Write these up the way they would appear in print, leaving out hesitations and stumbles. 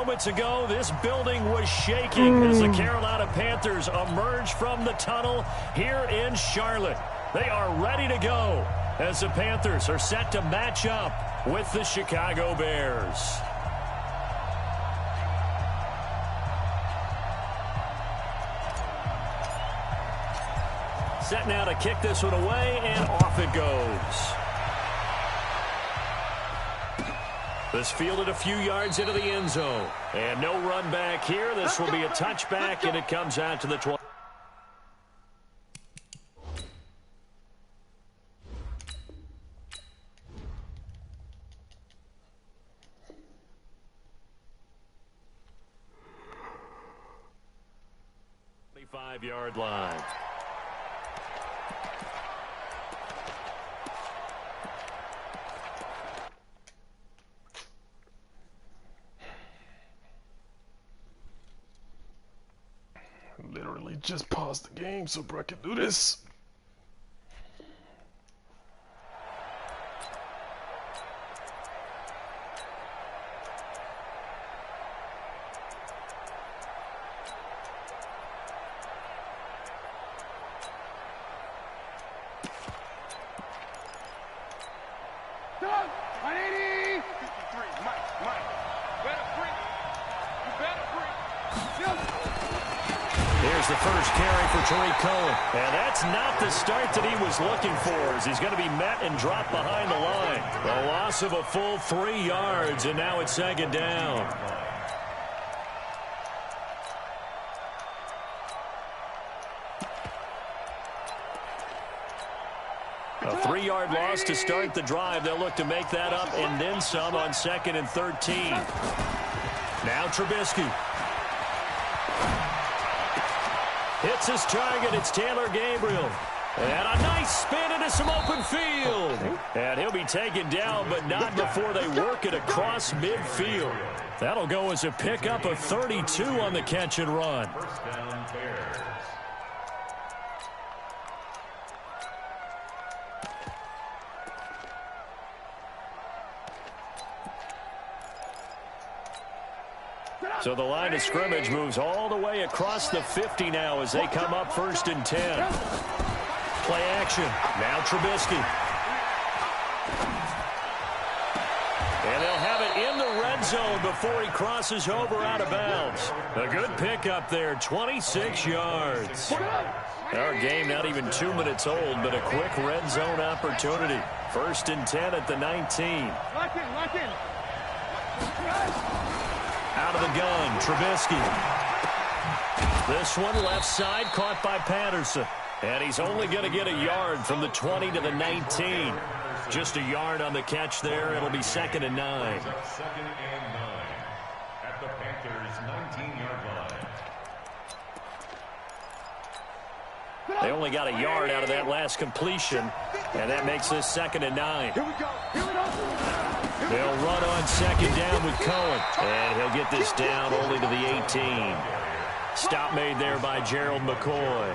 moments ago, this building was shaking as the Carolina Panthers emerge from the tunnel here in Charlotte. They are ready to go as the Panthers are set to match up with the Chicago Bears. Set now to kick this one away, and off it goes. This fielded a few yards into the end zone. And no run back here. This will be a touchback, and it comes out to the 20. Five-yard line. Literally just pause the game so bro can do this. The first carry for Tariq Cohen. And that's not the start that he was looking for, as he's going to be met and dropped behind the line. A loss of a full 3 yards, and now it's second down. A 3-yard loss to start the drive. They'll look to make that up and then some on 2nd and 13. Now Trubisky. Hits his target. It's Taylor Gabriel. And a nice spin into some open field. And he'll be taken down, but not before they work it across midfield. That'll go as a pickup of 32 on the catch and run. First down, Bears. So the line of scrimmage moves all the way across the 50 now as they come up 1st and 10. Play action. Now Trubisky. And they'll have it in the red zone before he crosses over out of bounds. A good pickup there, 26 yards. Our game not even 2 minutes old, but a quick red zone opportunity. 1st and 10 at the 19. Lock in. Out of the gun, Trubisky. This one left side caught by Patterson. And he's only going to get a yard from the 20 to the 19. Just a yard on the catch there. It'll be 2nd and 9. 2nd and 9 at the Panthers' 19-yard line. They only got a yard out of that last completion. And that makes this 2nd and 9. Here we go. They'll run on 2nd down with Cohen. And he'll get this down only to the 18. Stop made there by Gerald McCoy.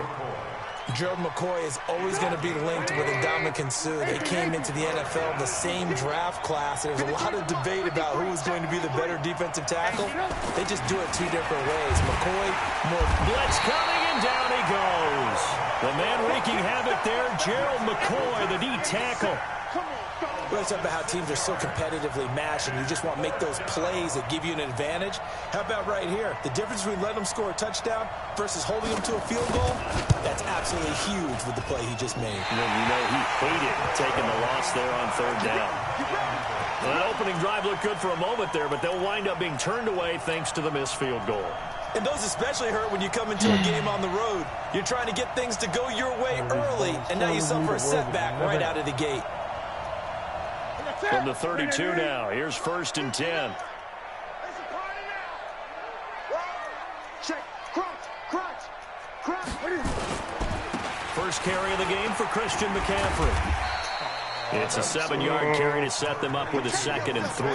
Gerald McCoy is always going to be linked with Ndamukong Suh. They came into the NFL the same draft class. There's a lot of debate about who is going to be the better defensive tackle. They just do it 2 different ways. McCoy, more blitz coming, and down he goes. The man wreaking havoc there, Gerald McCoy, the D tackle. Well, it's about how teams are so competitively matched, and you just want to make those plays that give you an advantage. How about right here? The difference between letting them score a touchdown versus holding them to a field goal, that's absolutely huge with the play he just made. You know he hated taking the loss there on 3rd down. Well, that opening drive looked good for a moment there, but they'll wind up being turned away thanks to the missed field goal. And those especially hurt when you come into a game on the road. You're trying to get things to go your way early, and now you suffer a setback right out of the gate. From the 32 now, here's 1st and 10. First carry of the game for Christian McCaffrey. It's a 7-yard carry to set them up with a 2nd and 3.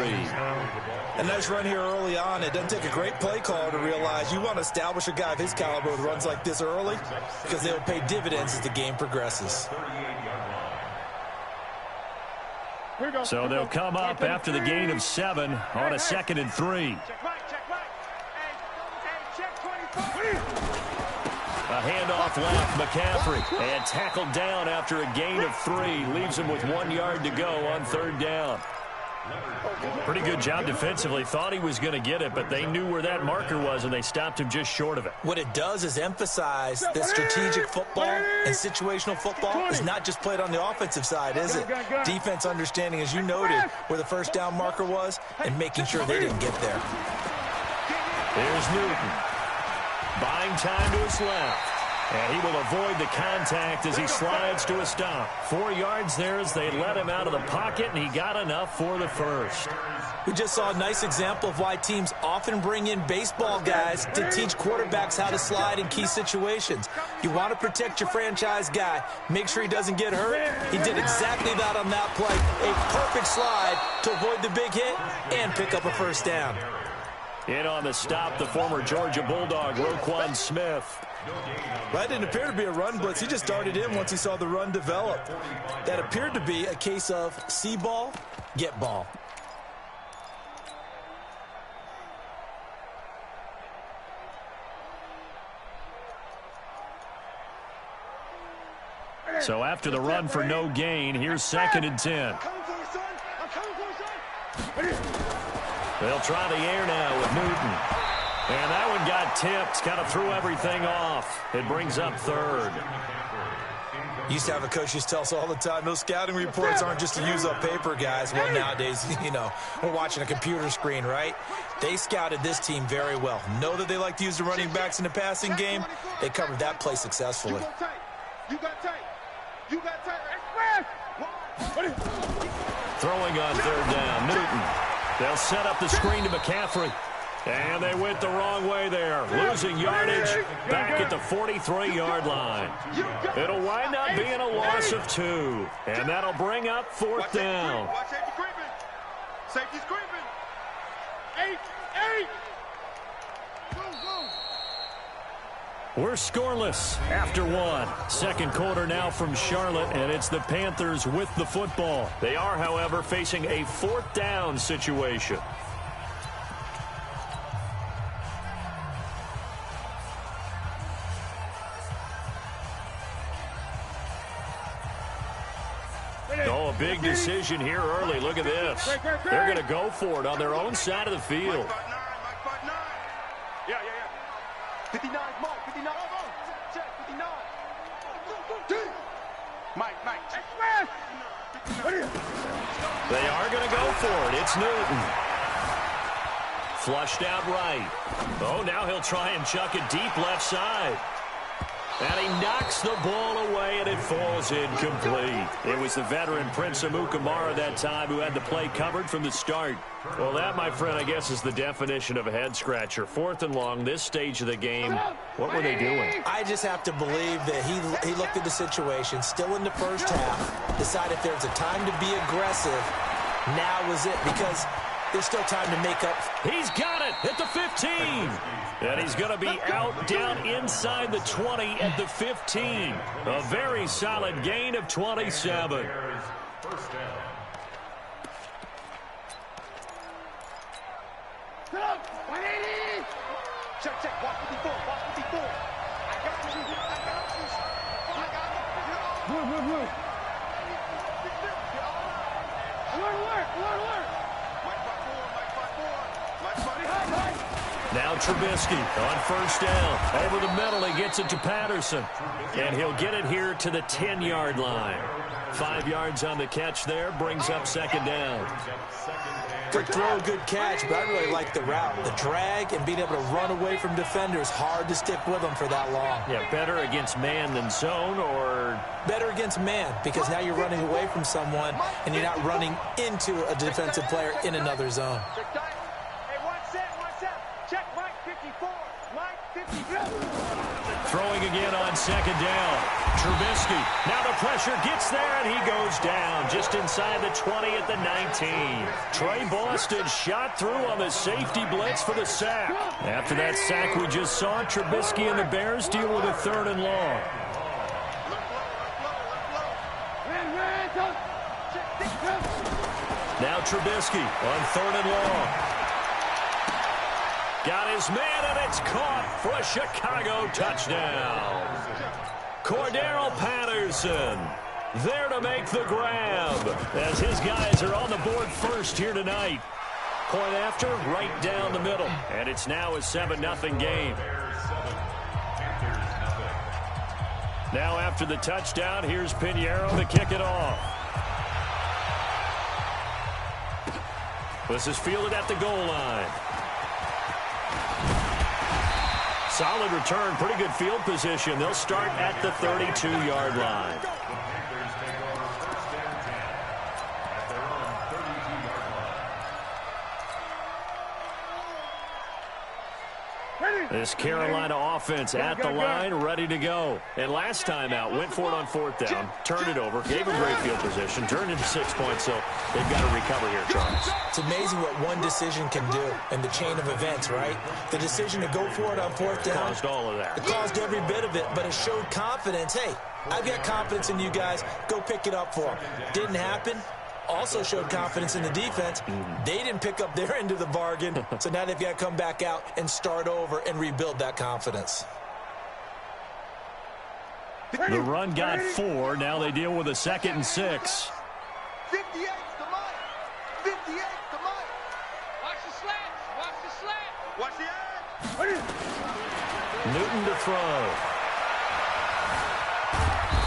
A nice run here early on. It doesn't take a great play caller to realize you want to establish a guy of his caliber with runs like this early because they will pay dividends as the game progresses. So they'll come up after the gain of 7 on a 2nd and 3. A handoff left, McCaffrey, and tackled down after a gain of 3. Leaves him with 1 yard to go on 3rd down. Pretty good job defensively. Thought he was going to get it, but they knew where that marker was, and they stopped him just short of it. What it does is emphasize that strategic football and situational football is not just played on the offensive side, is it? Defense understanding, as you noted, where the 1st down marker was and making sure they didn't get there. Here's Newton. Buying time to his left. And he will avoid the contact as he slides to a stop. 4 yards there as they let him out of the pocket, and he got enough for the 1st. We just saw a nice example of why teams often bring in baseball guys to teach quarterbacks how to slide in key situations. You want to protect your franchise guy. Make sure he doesn't get hurt. He did exactly that on that play. A perfect slide to avoid the big hit and pick up a 1st down. In on the stop, the former Georgia Bulldog, Roquan Smith. That didn't appear to be a run blitz. He just darted in once he saw the run develop. That appeared to be a case of see ball, get ball. So after the run for no gain, here's 2nd and 10. They'll try the air now with Newton. And that one got tipped, kind of threw everything off. It brings up 3rd. Used to have a coach used to tell us all the time, those scouting reports aren't just to use up paper, guys. Well, nowadays, you know, we're watching a computer screen, right? They scouted this team very well. Know that they like to use the running backs in the passing game. They covered that play successfully. Throwing on 3rd down, Newton. They'll set up the screen to McCaffrey. And they went the wrong way there. Losing yardage back at the 43-yard line. It'll wind up being a loss of 2. And that'll bring up 4th down. Safety's creeping. 8. We're scoreless after 1. 2nd quarter now from Charlotte, and it's the Panthers with the football. They are, however, facing a 4th down situation. Oh, a big decision here early. Look at this. They're going to go for it on their own side of the field. Yeah. 59, Mark, 59. Check, 59. Mike. They are going to go for it. It's Newton. Flushed out right. Oh, now he'll try and chuck it deep left side. And he knocks the ball away, and it falls incomplete. It was the veteran Prince Amukamara that time who had the play covered from the start. Well, that, my friend, I guess is the definition of a head-scratcher. 4th and long, this stage of the game. What were they doing? I just have to believe that he looked at the situation, still in the 1st half, decided if there's a time to be aggressive, now was it, because there's still time to make up. He's got it at the 15. And he's going to be out down inside the 20 at the 15. A very solid gain of 27. First down. Check, 154. I got you. Now Trubisky on 1st down. Over the middle, he gets it to Patterson. And he'll get it here to the 10-yard line. 5 yards on the catch there, brings up 2nd down. Good throw, good catch, but I really like the route. The drag and being able to run away from defenders, hard to stick with them for that long. Yeah, better against man than zone, or? Better against man, because now you're running away from someone and you're not running into a defensive player in another zone. Throwing again on 2nd down. Trubisky. Now the pressure gets there, and he goes down just inside the 20 at the 19. Trey Boston shot through on the safety blitz for the sack. After that sack we just saw, Trubisky and the Bears deal with a 3rd and long. Now Trubisky on 3rd and long. Got his man, and it's caught for a Chicago touchdown. Cordero Patterson there to make the grab as his guys are on the board first here tonight. Point after, right down the middle. And it's now a 7-0 game. Now after the touchdown, here's Pinheiro to kick it off. This is fielded at the goal line. Solid return, pretty good field position. They'll start at the 32-yard line. This Carolina offense at the line, ready to go. And last time out, went for it on 4th down, turned it over, gave them great field position, turned into 6 points, so they've got to recover here, Charles. It's amazing what one decision can do in the chain of events, right? The decision to go for it on 4th down. Caused all of that. It caused every bit of it, but it showed confidence. Hey, I've got confidence in you guys. Go pick it up for them. Didn't happen. Also showed confidence in the defense. They didn't pick up their end of the bargain, so now they've got to come back out and start over and rebuild that confidence. The run got 4. Now they deal with a 2nd and 6. 58 to Mike. 58 to Mike. Watch the slant. Watch the slant. Watch the edge. Newton to throw.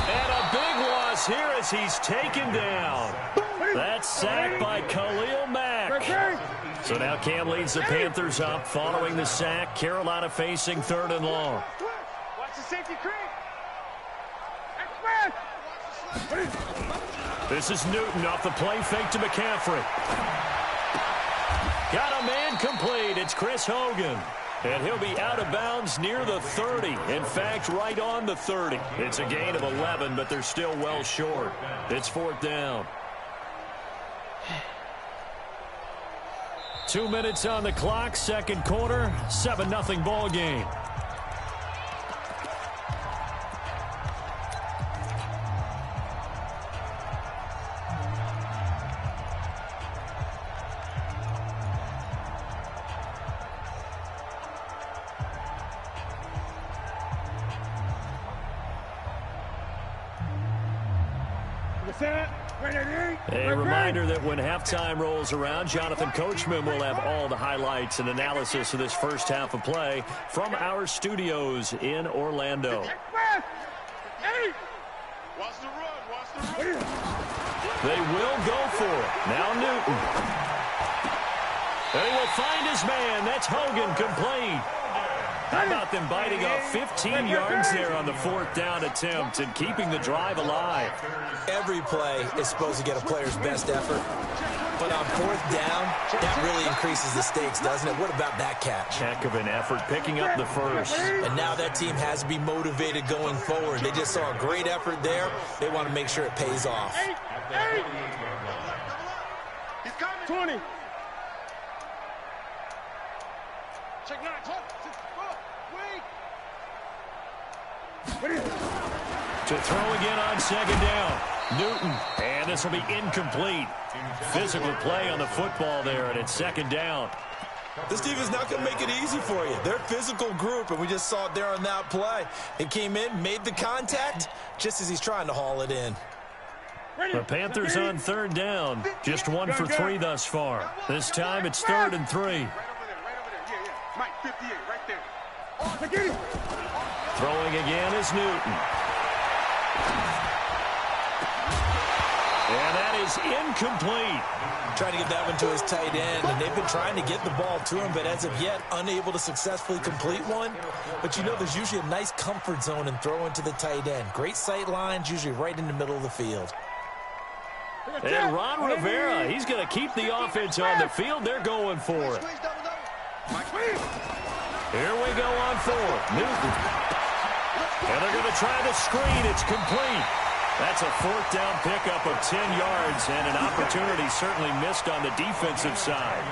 And a big loss here as he's taken down. That's sacked by Khalil Mack. So now Cam leads the Panthers up following the sack. Carolina facing 3rd and long. Watch the safety creep. This is Newton off the play fake to McCaffrey. Got a man complete. It's Chris Hogan. And he'll be out of bounds near the 30. In fact, right on the 30. It's a gain of 11, but they're still well short. It's 4th down. 2 minutes on the clock, 2nd quarter, 7-0 ball game. A reminder that when halftime rolls around, Jonathan Coachman will have all the highlights and analysis of this first half of play from our studios in Orlando. Watch the run. Watch the run. They will go for it. Now Newton. And he will find his man. That's Hogan complete. How about them biting off 15 yards there on the 4th down attempt and keeping the drive alive? Every play is supposed to get a player's best effort. But on 4th down, that really increases the stakes, doesn't it? What about that catch? Heck of an effort picking up the first. And now that team has to be motivated going forward. They just saw a great effort there. They want to make sure it pays off. He's coming. 20. Check 9. To throw again on 2nd down. Newton. And this will be incomplete. Physical play on the football there, and it's 2nd down. This team is not going to make it easy for you. They're a physical group, and we just saw it there on that play. It came in, made the contact, just as he's trying to haul it in. The Panthers on 3rd down. Just 1 for 3 thus far. This time it's 3rd and 3. Right over there. Yeah. Mike, 58, right there. Throwing again is Newton. And that is incomplete. Trying to get that one to his tight end, and they've been trying to get the ball to him, but as of yet, unable to successfully complete one. But you know, there's usually a nice comfort zone in throwing to the tight end. Great sight lines, usually right in the middle of the field. And Ron Rivera, he's going to keep the offense on the field. They're going for it. Here we go on 4th. Newton. And they're going to try the screen. It's complete. That's a 4th down pickup of 10 yards and an opportunity certainly missed on the defensive side.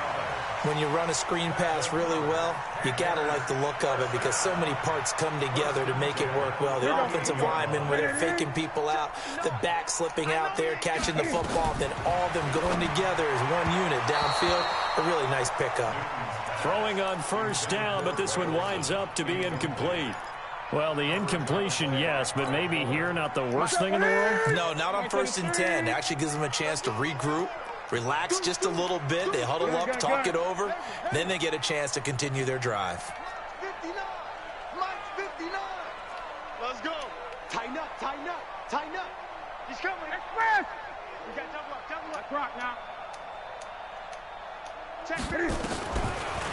When you run a screen pass really well, you got to like the look of it because so many parts come together to make it work well. The offensive linemen, where they're faking people out, the back slipping out there, catching the football, then all of them going together as one unit downfield. A really nice pickup. Throwing on first down, but this one winds up to be incomplete. Well, the incompletion, yes, but maybe here not the worst thing in the world? No, not on 1st and 10. It actually gives them a chance to regroup, relax just a little bit. They huddle up, talk it over. Then they get a chance to continue their drive. 59. Mike's 59. Let's go. Tighten up, tighten up, tighten up. He's coming. Express. We got double up. Rock now. Check.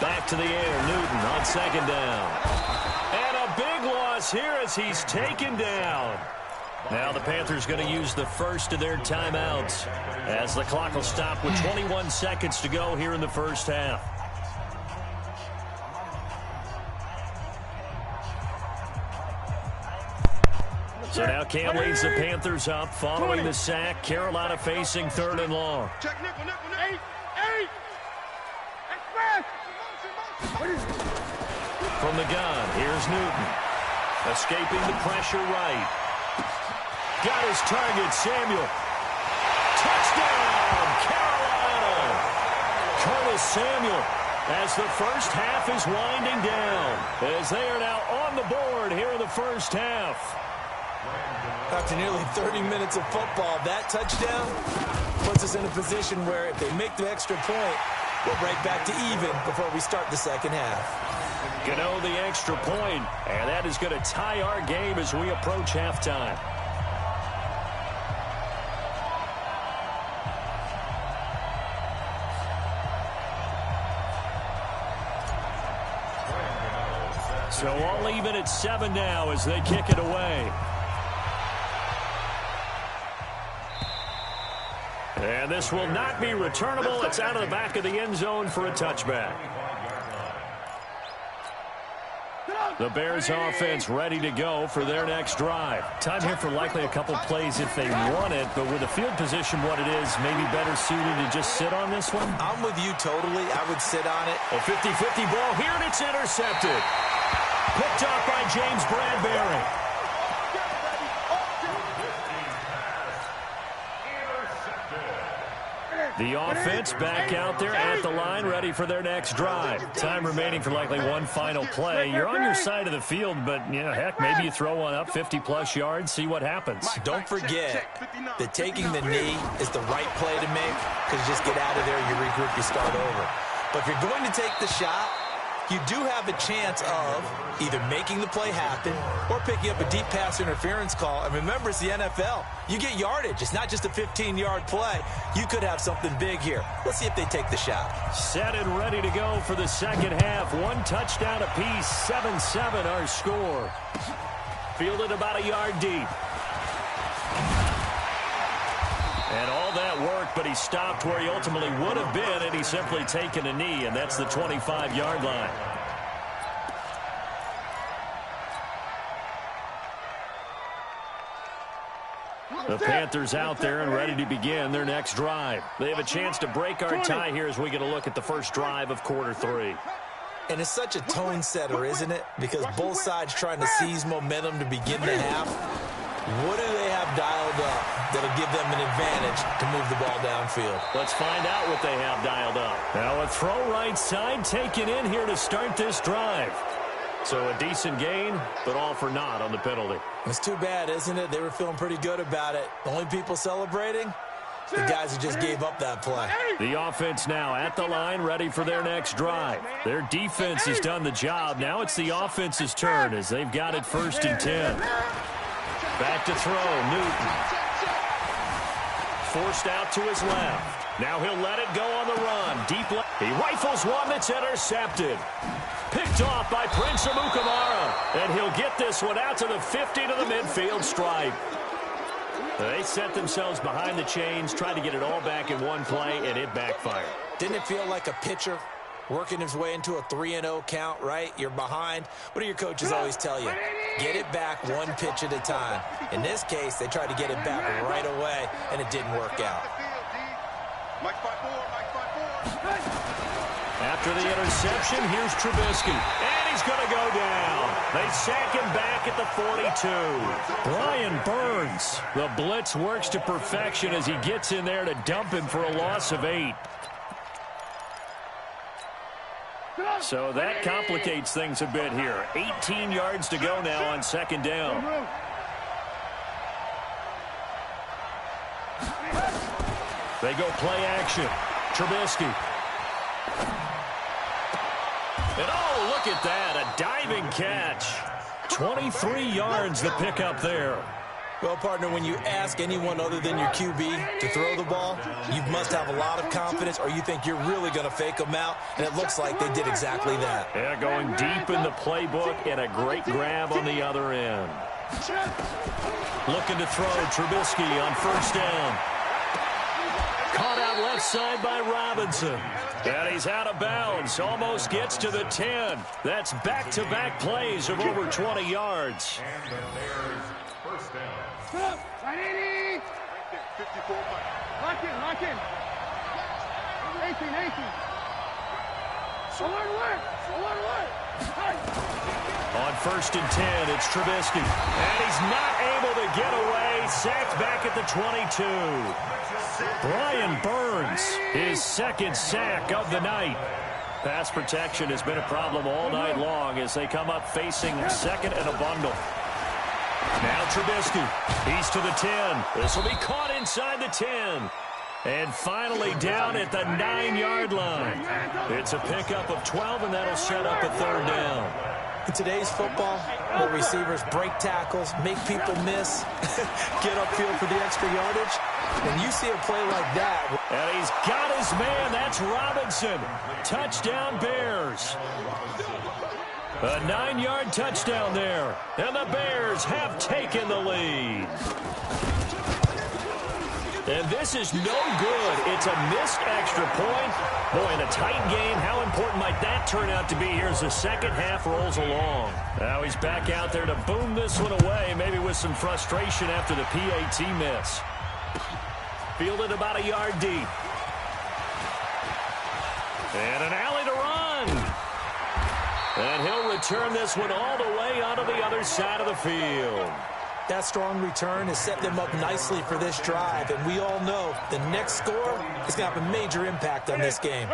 Back to the air, Newton on 2nd down. And a big loss here as he's taken down. Now the Panthers going to use the first of their timeouts as the clock will stop with 21 seconds to go here in the first half. So now Cam leads the Panthers up following the sack. Carolina facing 3rd and long. Check nickel. 8. Express. From the gun, here's Newton. Escaping the pressure right. Got his target, Samuel. Touchdown, Carolina! Curtis Samuel, as the first half is winding down, as they are now on the board here in the first half. After nearly 30 minutes of football, that touchdown puts us in a position where if they make the extra point, we're right back to even before we start the second half. Gano the extra point, and that is going to tie our game as we approach halftime. So all even at 7 now as they kick it away. And this will not be returnable. It's out of the back of the end zone for a touchback. The Bears offense ready to go for their next drive. Time here for likely a couple plays if they want it, but with the field position what it is, maybe better suited to just sit on this one? I'm with you totally. I would sit on it. A 50-50 ball here, and it's intercepted. Picked off by James Bradbury. The offense back out there at the line, ready for their next drive. Time remaining for likely one final play. You're on your side of the field, but, yeah, heck, maybe you throw one up 50-plus yards, see what happens. Don't forget that taking the knee is the right play to make because you just get out of there, you regroup, you start over. But if you're going to take the shot, you do have a chance of either making the play happen or picking up a deep pass interference call. And remember, it's the NFL. You get yardage. It's not just a 15-yard play. You could have something big here. Let's see if they take the shot. Set and ready to go for the second half. One touchdown apiece, 7-7 our score. Fielded about a yard deep. And all that work, but he stopped where he ultimately would have been, and he's simply taken a knee, and that's the 25-yard line. The Panthers out there and ready to begin their next drive. They have a chance to break our tie here as we get a look at the first drive of quarter 3. And it's such a tone setter, isn't it? Because both sides trying to seize momentum to begin the half. What do they have dialed up that'll give them an advantage to move the ball downfield? Let's find out what they have dialed up. Now a throw right side taken in here to start this drive. So a decent gain, but all for naught on the penalty. It's too bad, isn't it? They were feeling pretty good about it. The only people celebrating? The guys who just gave up that play. The offense now at the line, ready for their next drive. Their defense has done the job. Now it's the offense's turn as they've got it 1st and 10. Back to throw, Newton. Forced out to his left. Now he'll let it go on the run. Deep left. He rifles one that's intercepted. Picked off by Prince Amukamara. And he'll get this one out to the 50 to the midfield stripe. They set themselves behind the chains, tried to get it all back in one play, and it backfired. Didn't it feel like a pitcher working his way into a 3-0 count, right? You're behind. What do your coaches always tell you? Get it back one pitch at a time. In this case, they tried to get it back right away, and it didn't work out. After the interception, here's Trubisky. And he's going to go down. They sack him back at the 42. Brian Burns. The blitz works to perfection as he gets in there to dump him for a loss of 8. So that complicates things a bit here. 18 yards to go now on second down. They go play action. Trubisky. And oh, look at that, a diving catch. 23 yards the pickup there. Well, partner, when you ask anyone other than your QB to throw the ball, you must have a lot of confidence or you think you're really going to fake them out, and it looks like they did exactly that. Yeah, going deep in the playbook and a great grab on the other end. Looking to throw Trubisky on first down. Caught out left side by Robinson. And he's out of bounds. Almost gets to the 10. That's back-to-back plays of over 20 yards. And the Bears first down. 54. Lock in. 18. On first and 10, it's Trubisky. And he's not able to get away. Sacked back at the 22. Brian Burns, his second sack of the night. Pass protection has been a problem all night long as they come up facing second and a bundle. Now Trubisky, he's to the 10. This will be caught inside the 10. And finally down at the 9-yard line. It's a pickup of 12, and that'll set up a third down. In today's football, where receivers break tackles, make people miss, get upfield for the extra yardage, when you see a play like that. And he's got his man. That's Robinson. Touchdown Bears. A 9-yard touchdown there. And the Bears have taken the lead. And this is no good. It's a missed extra point. Boy, in a tight game, how important might that turn out to be here as the second half rolls along. Now he's back out there to boom this one away, maybe with some frustration after the PAT miss. Fielded about a yard deep. And an alley to run. And he'll return this one all the way onto the other side of the field. That strong return has set them up nicely for this drive, and we all know the next score is going to have a major impact on this game.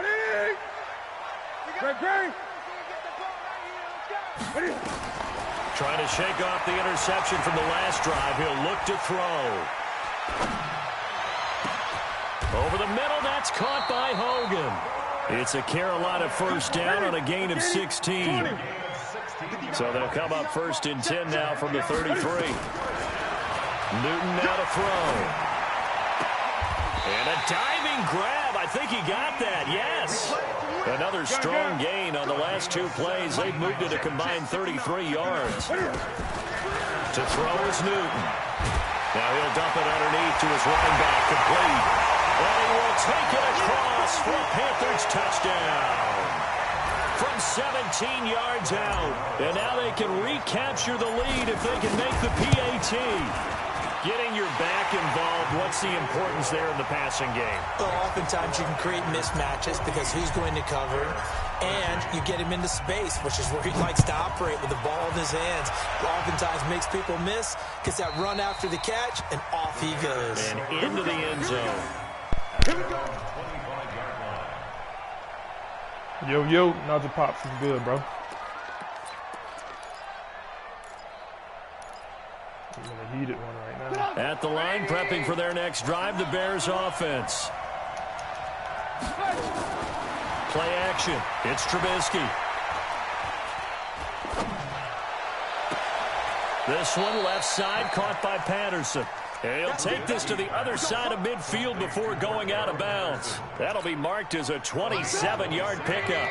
Trying to shake off the interception from the last drive. He'll look to throw. Over the middle, that's caught by Hogan. It's a Carolina first down on a gain of 16. So they'll come up first and 10 now from the 33. Newton now to throw. And a diving grab. I think he got that, yes. Another strong gain on the last two plays. They've moved it a combined 33 yards. To throw is Newton. Now he'll dump it underneath to his running back, complete. And he will take it across for a Panthers touchdown. From 17 yards out. And now they can recapture the lead if they can make the PAT. Getting your back involved, what's the importance there in the passing game? Well, oftentimes you can create mismatches because who's going to cover, and you get him into space, which is where he likes to operate with the ball in his hands. Oftentimes makes people miss, gets that run after the catch, and off he goes. And into the end zone. Here we go. Yo, Nigel Pops is good, bro. I'm in a heated one right now. At the line, prepping for their next drive, the Bears offense. Play action. It's Trubisky. This one left side caught by Patterson. And he'll take this to the other side of midfield before going out of bounds. That'll be marked as a 27-yard pickup.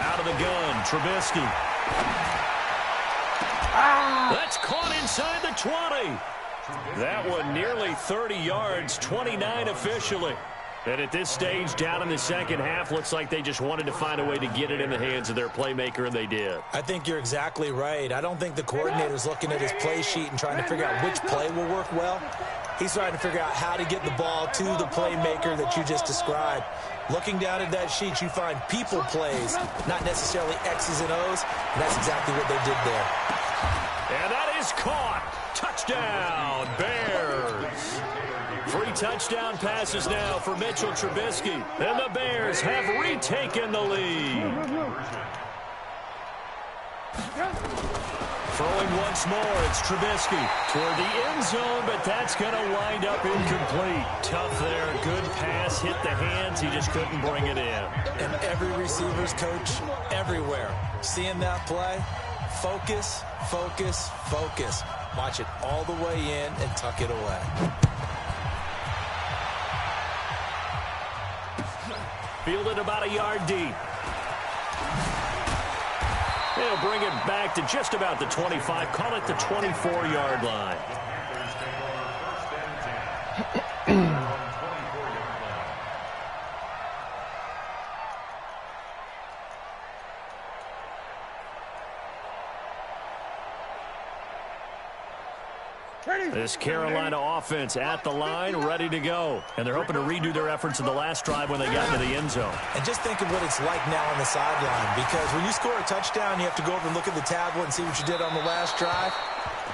Out of the gun, Trubisky. That's caught inside the 20. That one nearly 30 yards, 29 officially. And at this stage, down in the second half, looks like they just wanted to find a way to get it in the hands of their playmaker, and they did. I think you're exactly right. I don't think the coordinator's looking at his play sheet and trying to figure out which play will work well. He's trying to figure out how to get the ball to the playmaker that you just described. Looking down at that sheet, you find people plays, not necessarily X's and O's, and that's exactly what they did there. And that is caught. Touchdown, Bears. touchdown passes now for Mitchell Trubisky. And the Bears have retaken the lead. Throwing once more, it's Trubisky toward the end zone, but that's going to wind up incomplete. Tough there, good pass, hit the hands, he just couldn't bring it in. And every receiver's coach everywhere, seeing that play, focus, focus, focus. Watch it all the way in and tuck it away. Fielded about a yard deep. They'll bring it back to just about the 25. Call it the 24-yard line. This Carolina offense at the line, ready to go. And they're hoping to redo their efforts in the last drive when they got into the end zone. And just think of what it's like now on the sideline, because when you score a touchdown, you have to go over and look at the tablet and see what you did on the last drive.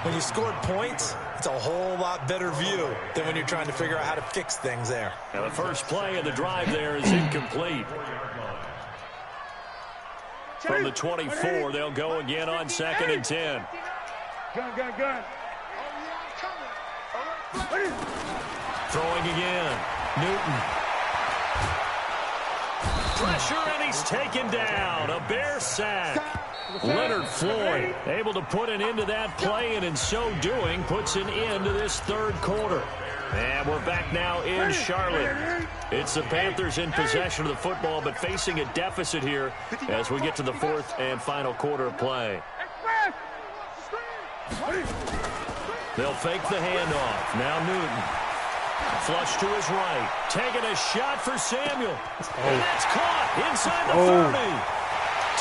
When you scored points, it's a whole lot better view than when you're trying to figure out how to fix things there. Now the first play of the drive there is incomplete. From the 24, they'll go again on 2nd and 10. Gun. Throwing again. Newton. Pressure, and he's taken down. A Bear sack. Leonard Floyd able to put an end to that play, and in so doing, puts an end to this third quarter. And we're back now in Charlotte. It's the Panthers in possession of the football, but facing a deficit here as we get to the fourth and final quarter of play. They'll fake the handoff. Now Newton. Flush to his right. Taking a shot for Samuel. And that's caught inside the 30.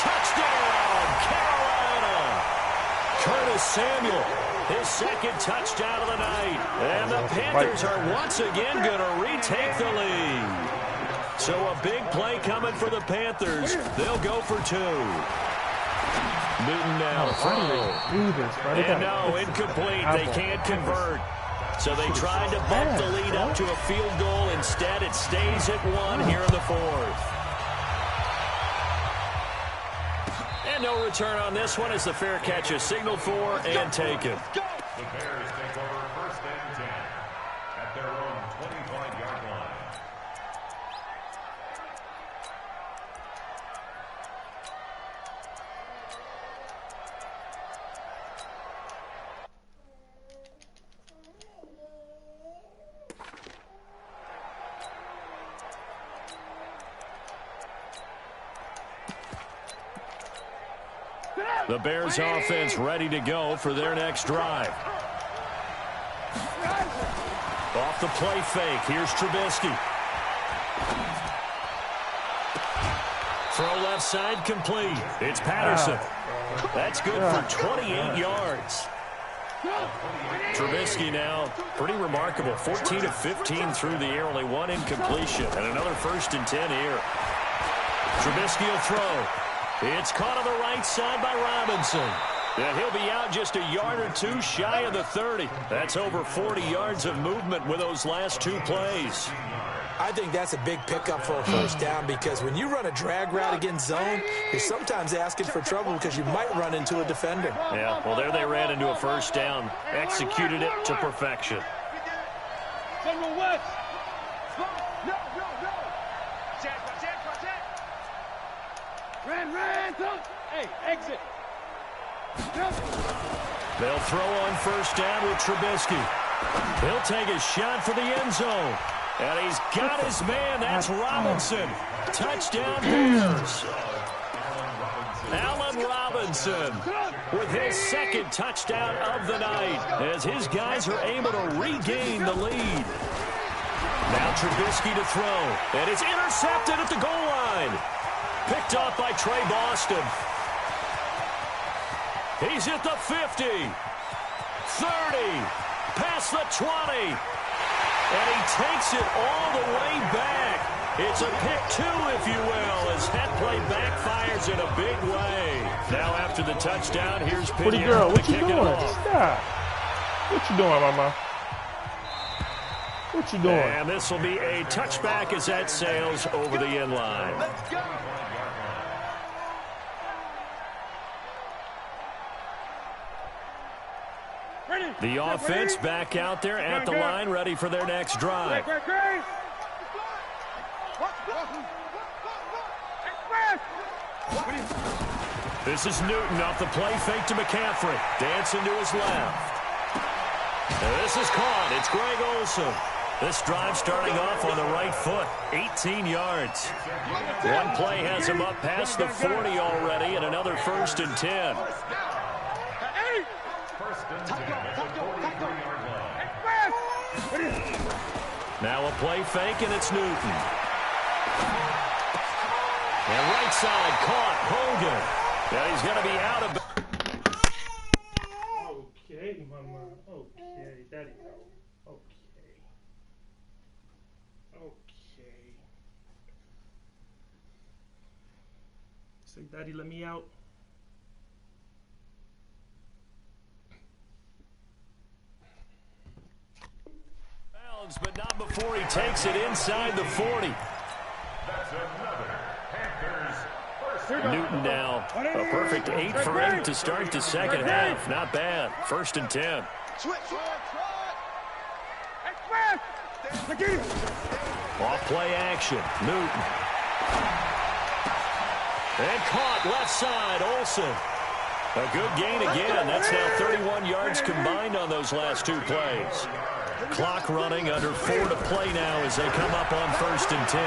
Touchdown, Carolina. Curtis Samuel, his second touchdown of the night. And the Panthers are once again going to retake the lead. So a big play coming for the Panthers. They'll go for two. Newton now throw. And no, incomplete. They can't convert. So they tried to bump the lead up to a field goal. Instead, it stays at 1 here in the fourth. And no return on this one as the fair catch is signaled for and taken. The Bears take over 1st and 10 at their own 25-yard line. The Bears offense ready to go for their next drive. Off the play fake. Here's Trubisky. Throw left side complete. It's Patterson. That's good for 28 yards. Trubisky now pretty remarkable. 14 of 15 through the air. Only one incompletion. And another 1st and 10 here. Trubisky will throw. It's caught on the right side by Robinson. And he'll be out just a yard or two shy of the 30. That's over 40 yards of movement with those last two plays. I think that's a big pickup for a first down, because when you run a drag route against zone, you're sometimes asking for trouble because you might run into a defender. Yeah, well, there they ran into a first down. Executed it to perfection. General West. No. Ran. Hey, exit. They'll throw on first down with Trubisky. He'll take a shot for the end zone. And he's got his man. That's Robinson. Touchdown Bears. Allen Robinson with his second touchdown of the night as his guys are able to regain the lead. Now Trubisky to throw. And it's intercepted at the goal line. Picked off by Trey Boston. He's at the 50, 30, past the 20, and he takes it all the way back. It's a pick two, if you will, as that play backfires in a big way. Now after the touchdown, here's Pretty Pittman girl, to what you kick it doing? off. Stop. What you doing, mama? What you doing? And this will be a touchback as that sails over the end line. Let's go. The offense back out there at the line, ready for their next drive. This is Newton off the play fake to McCaffrey. Dancing to his left. And this is caught. It's Greg Olsen. This drive starting off on the right foot. 18 yards. One play has him up past the 40 already, and another 1st and 10. Now a play fake, and it's Newton. And right side caught. Hogan. Now he's going to be out of... Okay, mama. Okay, daddy, no. Okay. Okay. Say, daddy, let me out. But not before he takes it inside the 40. That's another Panthers first. Newton now a perfect 8 for 8 to start the second half. Not bad. 1st and 10. Off play action. Newton. And caught left side. Olsen. A good gain again. That's now 31 yards combined on those last 2 plays. Clock running, under 4 to play now as they come up on 1st and 10.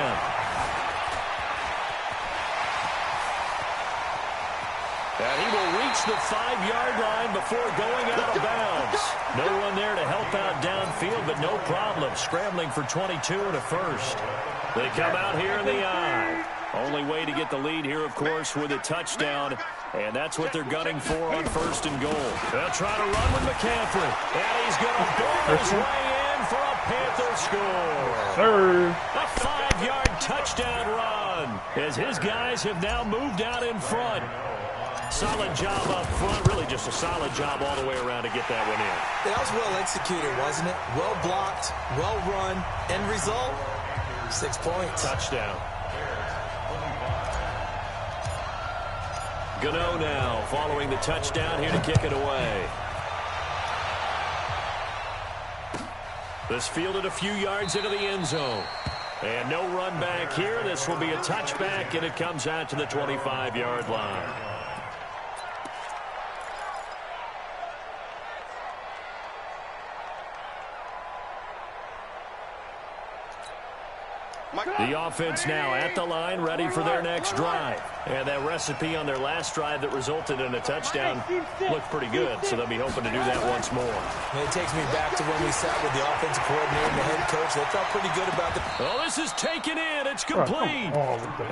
And he will reach the 5-yard line before going out of bounds. No one there to help out downfield, but no problem. Scrambling for 22 and a 1st. They come out here in the eye. Only way to get the lead here, of course, with a touchdown. And that's what they're gunning for on 1st and goal. They'll try to run with McCaffrey. And he's going to ball his way in for a Panther score. Sir. A 5-yard touchdown run as his guys have now moved out in front. Solid job up front. Really just a solid job all the way around to get that one in. That was well executed, wasn't it? Well blocked, well run. End result, 6 points. Touchdown. Gano now following the touchdown here to kick it away. This fielded a few yards into the end zone. And no run back here. This will be a touchback, and it comes out to the 25-yard line. The offense now at the line, ready for their next drive. And that recipe on their last drive that resulted in a touchdown looked pretty good, so they'll be hoping to do that once more. And it takes me back to when we sat with the offensive coordinator and the head coach. They felt pretty good about the... Oh, this is taken in. It's complete.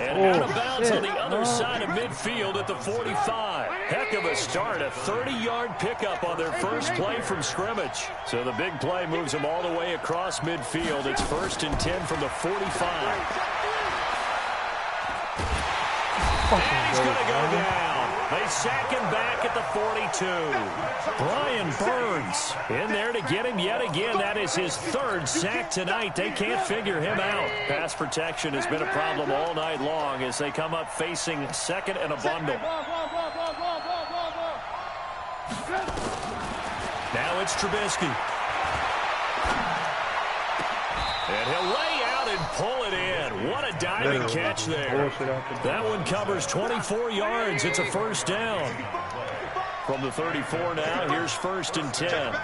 And out of bounds on the other side of midfield at the 45. Heck of a start. A 30-yard pickup on their first play from scrimmage. So the big play moves them all the way across midfield. It's 1st and 10 from the 45. And he's going to go down. They sack him back at the 42. Brian Burns in there to get him yet again. That is his 3rd sack tonight. They can't figure him out. Pass protection has been a problem all night long as they come up facing 2nd and a bundle. Now it's Trubisky. And he'll lay out and pull it in. What a diving catch there. That one covers 24 yards. It's a 1st down. From the 34 now, here's 1st and 10. Alert,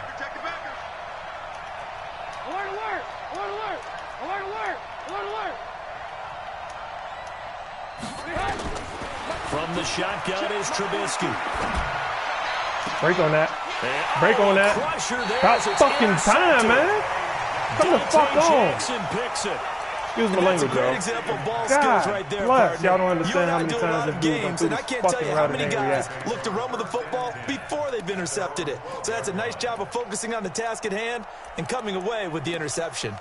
alert! Alert, alert! Alert, alert! Alert, alert! From the shotgun is Trubisky. Break on that. Break on that. About fucking time, man. Come the fuck on. Picks it. Excuse my language, Great y'all. example of ball God skills right there, bless. partner. Y'all don't understand You and how I many do a times lot this of dude games, done and I threw can't this tell you fucking how route many and guys react. look to run with the football before they've intercepted it. So that's a nice job of focusing on the task at hand and coming away with the interception.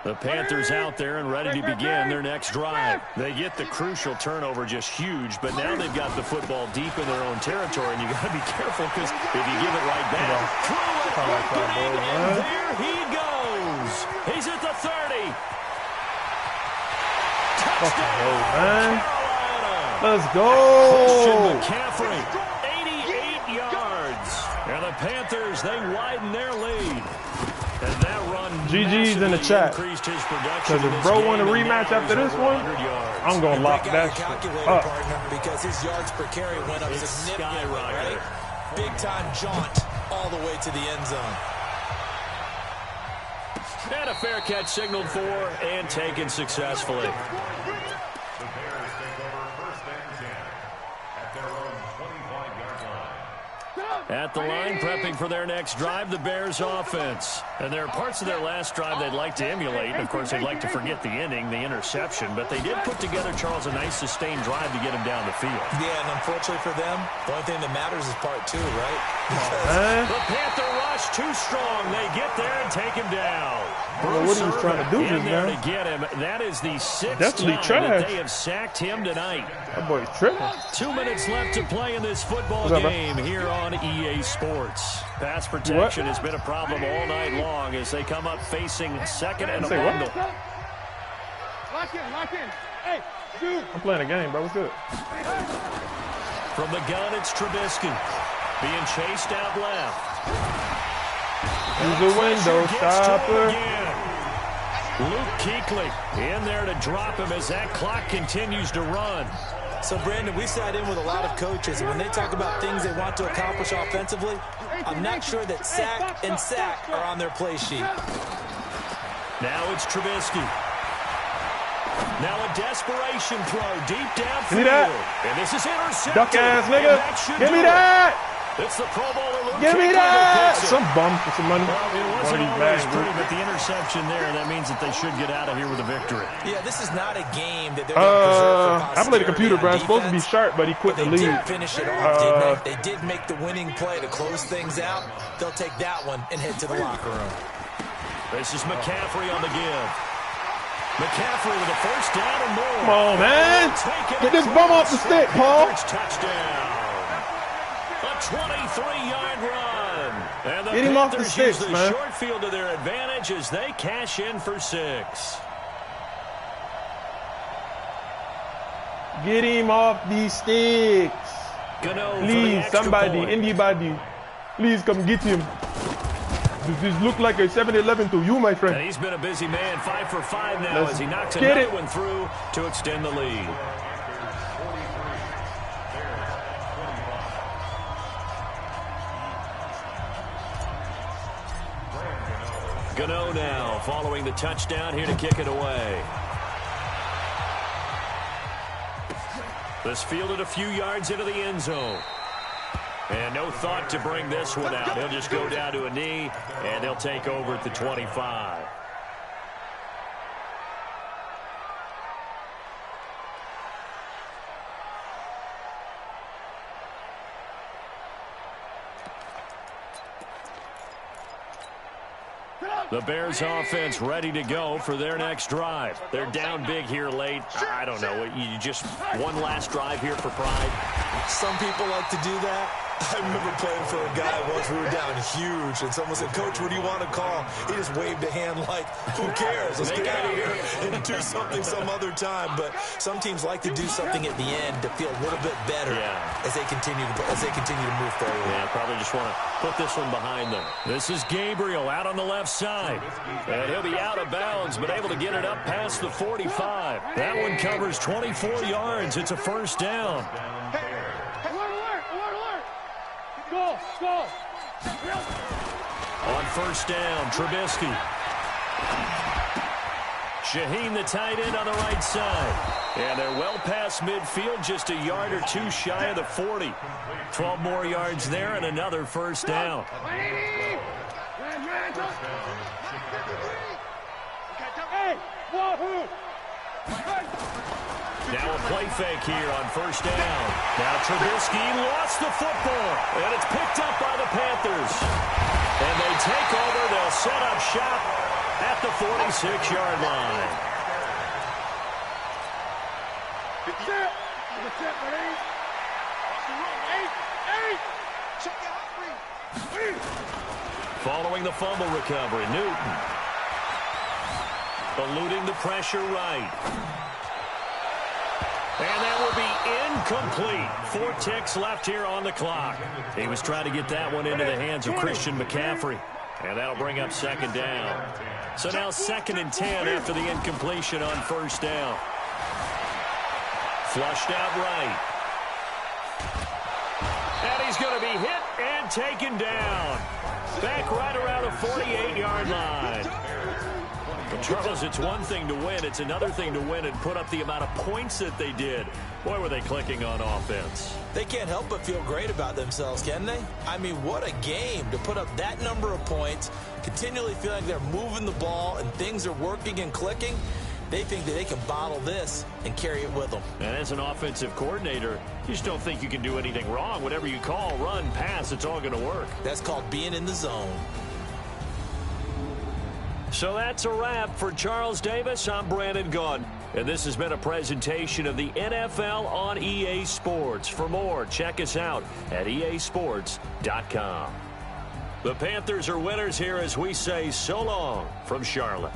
The Panthers out there and ready to begin their next drive. They get the crucial turnover just huge, but now they've got the football deep in their own territory, and you got to be careful because if you give it right back, and there he goes. He's at the 30. Touchdown, Carolina. Let's go. Christian McCaffrey, 88 yards. And the Panthers, they widen their lead. And that run GG's in the chat. Because if bro want a rematch after this one, I'm going to lock that shit up. Because his yards per carry went up significantly, right? Big time jaunt all the way to the end zone. And a fair catch signaled for and taken successfully. The Bears take over 1st and 10 at their own 25-yard line. At the line, prepping for their next drive, the Bears offense. And there are parts of their last drive they'd like to emulate. Of course, they'd like to forget the ending, the interception. But they did put together, Charles, a nice sustained drive to get him down the field. Yeah, and unfortunately for them, the only thing that matters is part 2, right? The Panther rush too strong. They get there and take him down. I don't know what he was trying to do in just there now. to get him. That is the 6th Definitely time that trash. they have sacked him tonight. That boy's tripping. 2 minutes left to play in this football game here on EA Sports. Pass protection has been a problem all night long as they come up facing second and a bundle. Lock in. Hey, shoot. I'm playing a game, bro. What's good? From the gun, it's Trubisky. Being chased out left. Use a window stopper. Luke Kuechly in there to drop him as that clock continues to run. So, Brandon, we sat in with a lot of coaches, and when they talk about things they want to accomplish offensively, I'm not sure that sack and sack are on their play sheet. Now it's Trubisky. Now a desperation throw deep downfield. Give me that. And this is intercepted. Duck ass nigga. Give me that. It's the Pro Bowler Luke Give me Kuechly that. picks it. Some bum for some money. Well, it wasn't always pretty, but the interception there, that means that they should get out of here with a victory. Yeah, this is not a game that they're going to preserve for I played the computer, bro. posterity It's supposed to be defense, sharp, but he quit the but they lead. did finish it off, didn't they? They did make the winning play to close things out. They'll take that one and head to the locker room. This is McCaffrey on the give. McCaffrey with a first down and more. Come on, man. Get this bum off the stick, Paul. Touchdown. A 23-yard run. And the Get him off the Panthers sticks, use the man. short field to their advantage as they cash in for 6. Get him off these sticks. Please, somebody, anybody, please come get him. Does this look like a 7-11 to you, my friend? And he's been a busy man, 5 for 5 now Let's as he knocks get another it. one through to extend the lead. Gano now following the touchdown here to kick it away. This fielded a few yards into the end zone. And no thought to bring this one out. He'll just go down to a knee, and they'll take over at the 25. The Bears offense ready to go for their next drive. They're down big here late. I don't know. You just one last drive here for pride. Some people like to do that. I remember playing for a guy once. We were down huge, and someone said, "Coach, what do you want to call?" He just waved a hand like, "Who cares? Let's get out of here and do something some other time." But some teams like to do something at the end to feel a little bit better as they continue to move forward. Yeah, probably just want to put this one behind them. This is Gabriel out on the left side, and he'll be out of bounds, but able to get it up past the 45. That one covers 24 yards. It's a first down. Go. On first down, Trubisky. Shaheen, the tight end, on the right side. And they're well past midfield, just a yard or two shy of the 40. 12 more yards there and another first down. Hey, wahoo! Now a play fake here on first down. Now Trubisky lost the football, and it's picked up by the Panthers. And they take over. They'll set up shop at the 46-yard line. Following the fumble recovery, Newton. Eluding the pressure right. And that will be incomplete. 4 ticks left here on the clock. He was trying to get that one into the hands of Christian McCaffrey. And that'll bring up second down. So now 2nd and 10 after the incompletion on first down. Flushed out right. And he's going to be hit and taken down. Back right around the 48-yard line. Well, Charles, it's one thing to win. It's another thing to win and put up the amount of points that they did. Boy, were they clicking on offense. They can't help but feel great about themselves, can they? I mean, what a game to put up that number of points, continually feeling they're moving the ball and things are working and clicking. They think that they can bottle this and carry it with them. And as an offensive coordinator, you just don't think you can do anything wrong. Whatever you call, run, pass, it's all going to work. That's called being in the zone. So that's a wrap for Charles Davis. I'm Brandon Gaudin. And this has been a presentation of the NFL on EA Sports. For more, check us out at easports.com. The Panthers are winners here as we say so long from Charlotte.